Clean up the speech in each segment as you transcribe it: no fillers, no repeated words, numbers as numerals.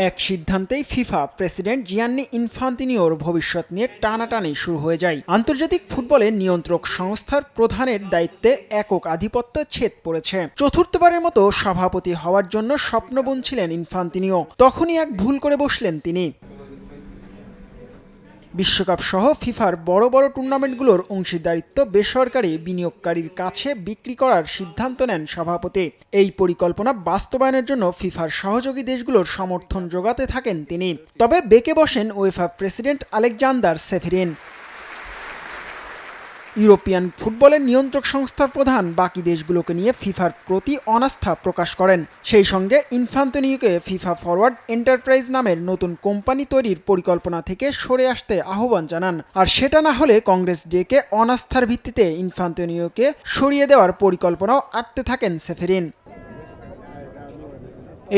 এক সিদ্ধান্তেই FIFA president Gianni ইনফান্তিনিওর ভবিষ্যৎ নিয়ে টানাটানি শুরু হয়ে যায়। আন্তর্জাতিক ফুটবলের নিয়ন্ত্রক সংস্থার প্রধানের দায়িত্বে একক আধিপত্য ছেদ পড়েছে। চতুর্থবারের মতো সভাপতি হওয়ার জন্য স্বপ্ন বুনছিলেন ইনফান্তিনিও, তখনই এক ভুল করে বসলেন তিনি। বিশ্বকাপ সহ ফিফার বড় বড় টুর্নামেন্টগুলোর অংশীদারিত্ব বেসরকারি বিনিয়োগকারীর কাছে বিক্রি করার সিদ্ধান্ত নেন সভাপতি। এই পরিকল্পনা বাস্তবায়নের জন্য ফিফার সহযোগী দেশগুলোর সমর্থন জোগাতে থাকেন তিনি। তবে বেঁকে বসেন উয়েফা প্রেসিডেন্ট আলেকজান্ডার সেফেরিন। ইউরোপিয়ান ফুটবলের নিয়ন্ত্রক সংস্থার প্রধান বাকি দেশগুলোকে নিয়ে ফিফার প্রতি অনাস্থা প্রকাশ করেন। সেই সঙ্গে ইনফান্তিনিওকে ফিফা ফরওয়ার্ড এন্টারপ্রাইজ নামের নতুন কোম্পানি তৈরির পরিকল্পনা থেকে সরে আসতে আহ্বান জানান। আর সেটা না হলে কংগ্রেস ডেকে অনাস্থার ভিত্তিতে ইনফান্তিনিওকে সরিয়ে দেওয়ার পরিকল্পনাও আটতে থাকেন সেফেরিন।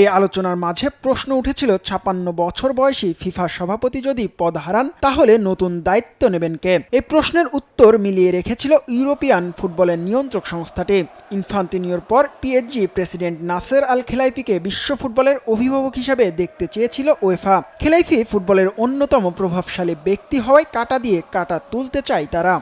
এই আলোচনার মাঝে প্রশ্ন উঠেছিল, ৫৬ বছর বয়সী ফিফা সভাপতি যদি পদ হারান তাহলে নতুন দায়িত্ব নেবেন কে? এই প্রশ্নের উত্তর মিলিয়ে রেখেছিল ইউরোপিয়ান ফুটবলের নিয়ন্ত্রক সংস্থাটি। ইনফান্তিনিওর পর পিএসজি প্রেসিডেন্ট নাসের আল খেলাইফিকে বিশ্ব ফুটবলের অভিভাবক হিসেবে দেখতে চেয়েছিল উয়েফা। খেলাইফি ফুটবলের অন্যতম প্রভাবশালী ব্যক্তি হওয়ায় কাঁটা দিয়ে কাঁটা তুলতে চায় তারা।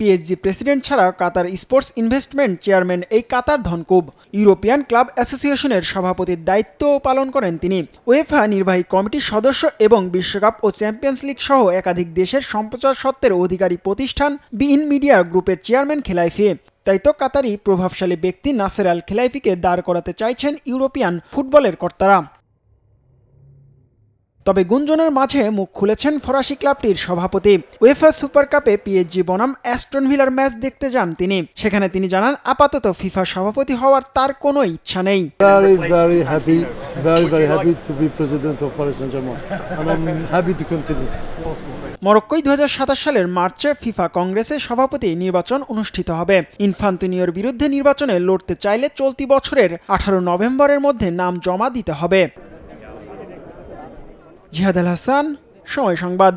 পিএসজি প্রেসিডেন্ট ছাড়া কাতার স্পোর্টস ইনভেস্টমেন্ট চেয়ারম্যান এই কাতার ধনকুব। ইউরোপিয়ান ক্লাব অ্যাসোসিয়েশনের সভাপতির দায়িত্বও পালন করেন তিনি। উয়েফা নির্বাহী কমিটির সদস্য এবং বিশ্বকাপ ও চ্যাম্পিয়ন্স লিগ সহ একাধিক দেশের সম্প্রচার স্বত্বের অধিকারী প্রতিষ্ঠান বিইন মিডিয়া গ্রুপের চেয়ারম্যান খেলাইফি। তাই তো কাতারি প্রভাবশালী ব্যক্তি নাসের আল খেলাইফিকে দাঁড় করাতে চাইছেন ইউরোপিয়ান ফুটবলের কর্তারা। তবে গুঞ্জনের মাঝে মুখ খুলেছেন ফরাসি ক্লাবটির সভাপতি। উয়েফা সুপার কাপে পিএসজি বনাম অ্যাস্টন ভিলার ম্যাচ দেখতে যান তিনি। সেখানে তিনি জানান, আপাতত ফিফা সভাপতি হওয়ার তার কোনো ইচ্ছা নেই। মরক্কোয় ২০২৭ সালের মার্চে ফিফা কংগ্রেসে সভাপতি নির্বাচন অনুষ্ঠিত হবে। ইনফান্তিনিওর বিরুদ্ধে নির্বাচনে লড়তে চাইলে চলতি বছরের ১৮ নভেম্বরের মধ্যে নাম জমা দিতে হবে। জিহাদ আল হাসান, সময় সংবাদ।